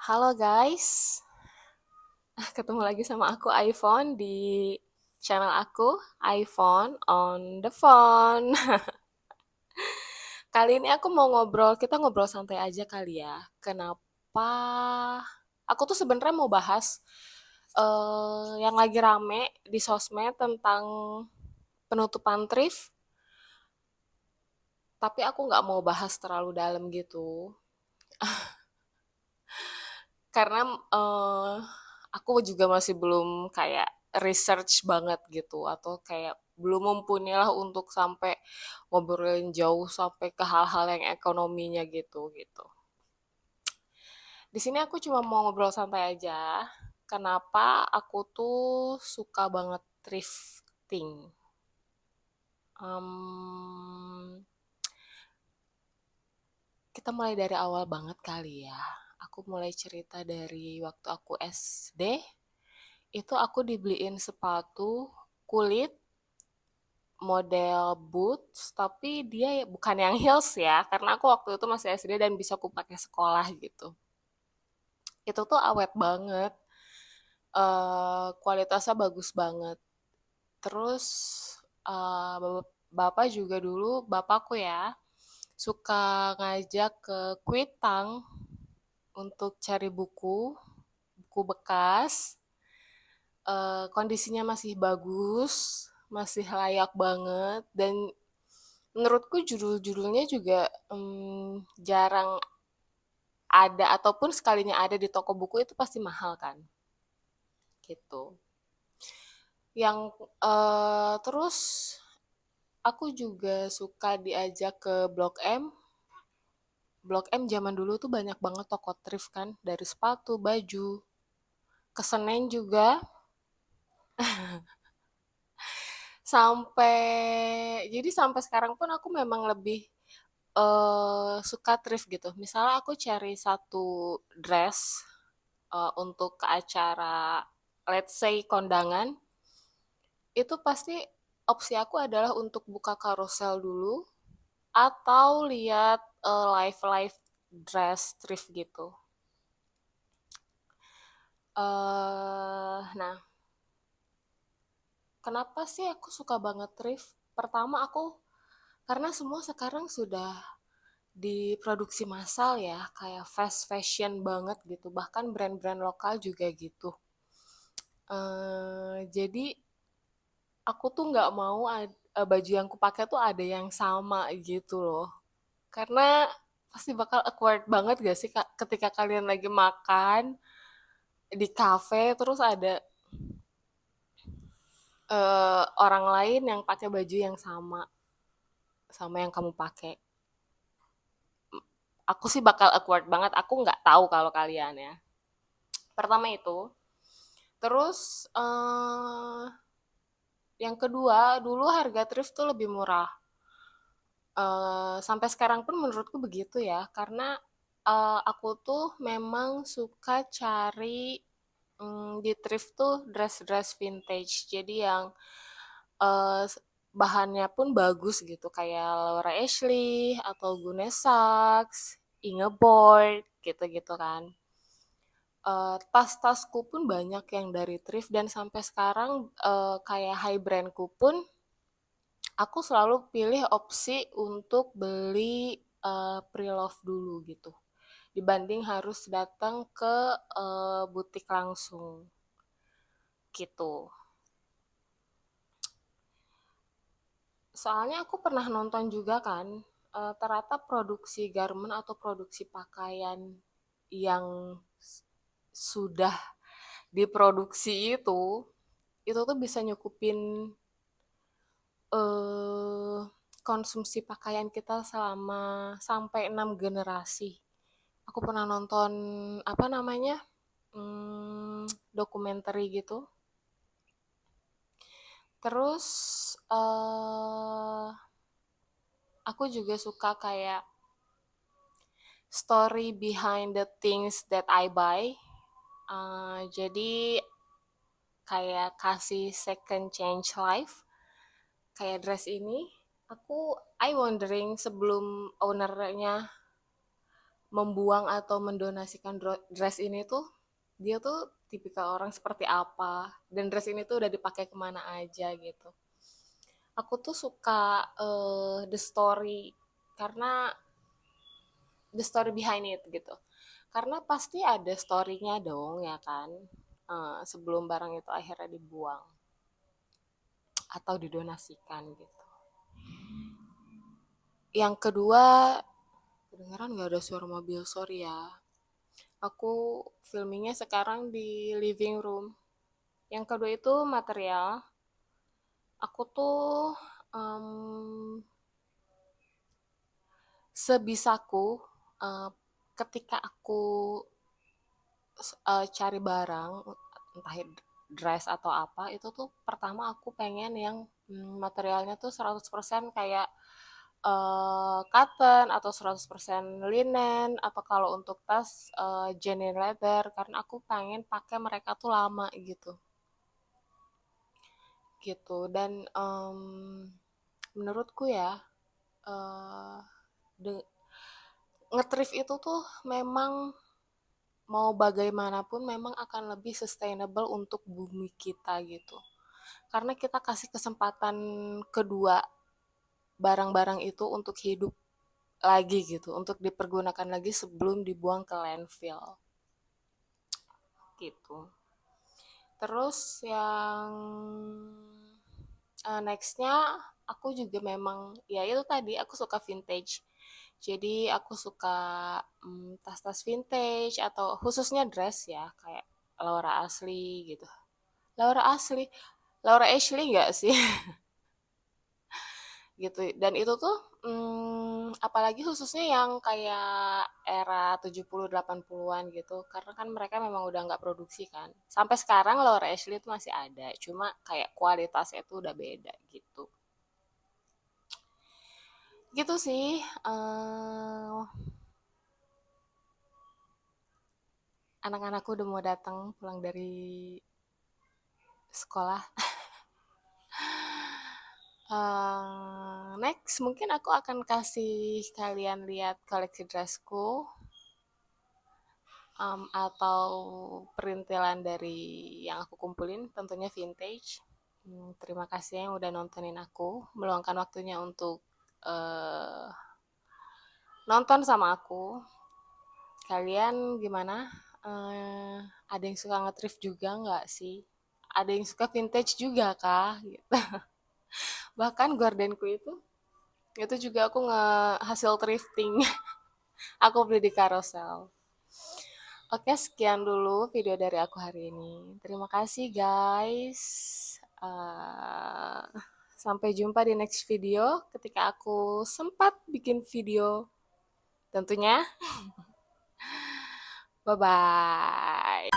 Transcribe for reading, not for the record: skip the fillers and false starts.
Halo guys, ketemu lagi sama aku iPhone di channel aku, iPhone on the phone. Kali ini aku mau kita ngobrol santai aja kali ya. Kenapa? Aku tuh sebenarnya mau bahas yang lagi rame di sosmed tentang penutupan thrift, tapi aku nggak mau bahas terlalu dalam gitu. Karena aku juga masih belum kayak research banget gitu atau kayak belum mumpuni lah untuk sampai ngobrolin jauh sampai ke hal-hal yang ekonominya gitu gitu. Di sini aku cuma mau ngobrol santai aja. Kenapa aku tuh suka banget thrifting? Em, kita mulai dari awal banget kali ya. Aku mulai cerita dari waktu aku SD. Itu aku dibeliin sepatu kulit model boots, tapi dia bukan yang heels ya, karena aku waktu itu masih SD dan bisa aku pakai sekolah gitu. Itu tuh awet banget, kualitasnya bagus banget. Terus bapak juga dulu, bapakku ya, suka ngajak ke Kuitang untuk cari buku, buku bekas. Kondisinya masih bagus, masih layak banget, dan menurutku judul-judulnya juga jarang ada ataupun sekalinya ada di toko buku itu pasti mahal kan, gitu. Yang terus aku juga suka diajak ke Blok M. Blok M zaman dulu tuh banyak banget toko thrift kan, dari sepatu, baju, ke Senen juga, sampai sekarang pun aku memang lebih suka thrift gitu. Misalnya aku cari satu dress untuk ke acara, let's say kondangan, itu pasti opsi aku adalah untuk buka carousel dulu atau lihat live dress thrift gitu. Nah, kenapa sih aku suka banget thrift? Pertama aku karena semua sekarang sudah diproduksi massal ya, kayak fast fashion banget gitu. Bahkan brand-brand lokal juga gitu. Jadi aku tuh nggak mau baju yang kupakai tuh ada yang sama gitu loh. Karena pasti bakal awkward banget gak sih Kak, ketika kalian lagi makan di cafe terus ada orang lain yang pakai baju yang sama sama yang kamu pakai. Aku sih bakal awkward banget. Aku nggak tahu kalau kalian ya. Pertama itu. Terus yang kedua, dulu harga thrift tuh lebih murah. Sampai sekarang pun menurutku begitu ya, karena aku tuh memang suka cari di thrift tuh dress-dress vintage. Jadi yang eh, bahannya pun bagus gitu, kayak Laura Ashley atau Gune Sachs, Ingeborg gitu-gitu kan. Tas-tasku pun banyak yang dari thrift dan sampai sekarang kayak high brandku pun aku selalu pilih opsi untuk beli pre-love dulu gitu. Dibanding harus datang ke butik langsung gitu. Soalnya aku pernah nonton juga kan, ternyata produksi garment atau produksi pakaian yang sudah diproduksi itu tuh bisa nyukupin eh, konsumsi pakaian kita selama sampai 6 generasi. Aku pernah nonton apa namanya dokumenter gitu. Terus aku juga suka kayak story behind the things that I buy. Jadi kayak kasih second change life. Kayak dress ini, I wondering sebelum ownernya membuang atau mendonasikan dress ini tuh dia tuh tipikal orang seperti apa dan dress ini tuh udah dipakai kemana aja gitu. Aku tuh suka the story karena the story behind it gitu. Karena pasti ada story-nya dong ya kan. Sebelum barang itu akhirnya dibuang atau didonasikan gitu. Yang kedua, kedengeran nggak ada suara mobil, sorry ya. Aku filmingnya sekarang di living room. Yang kedua itu material. Aku tuh um, sebisaku uh, ketika aku cari barang, entah dress atau apa, itu tuh pertama aku pengen yang materialnya tuh 100% kayak cotton atau 100% linen atau kalau untuk tas genuine leather karena aku pengen pakai mereka tuh lama gitu gitu dan menurutku ya uh, ngetrif itu tuh memang mau bagaimanapun memang akan lebih sustainable untuk bumi kita gitu karena kita kasih kesempatan kedua barang-barang itu untuk hidup lagi gitu untuk dipergunakan lagi sebelum dibuang ke landfill gitu. Terus yang nextnya aku juga memang ya itu tadi aku suka vintage. Jadi aku suka tas-tas vintage atau khususnya dress ya kayak Laura Ashley gitu. Laura Ashley, Laura Ashley enggak sih? Gitu. Dan itu tuh apalagi khususnya yang kayak era 70 80-an gitu. Karena kan mereka memang udah nggak produksi kan. Sampai sekarang Laura Ashley itu masih ada, cuma kayak kualitasnya itu udah beda gitu. Gitu sih. Anak-anakku udah mau datang pulang dari sekolah. Next, mungkin aku akan kasih kalian lihat koleksi dressku atau perintilan dari yang aku kumpulin, tentunya vintage. Terima kasih yang udah nontonin aku, meluangkan waktunya untuk uh, nonton sama aku. Kalian gimana? Ada yang suka nge-thrift juga nggak sih? Ada yang suka vintage juga kah? Gitu. Bahkan gardenku itu juga aku nge-hasil thrifting. Aku beli di carousel. Oke, sekian dulu video dari aku hari ini. Terima kasih guys. Uh, Sampai jumpa di next video ketika aku sempat bikin video tentunya. Bye-bye.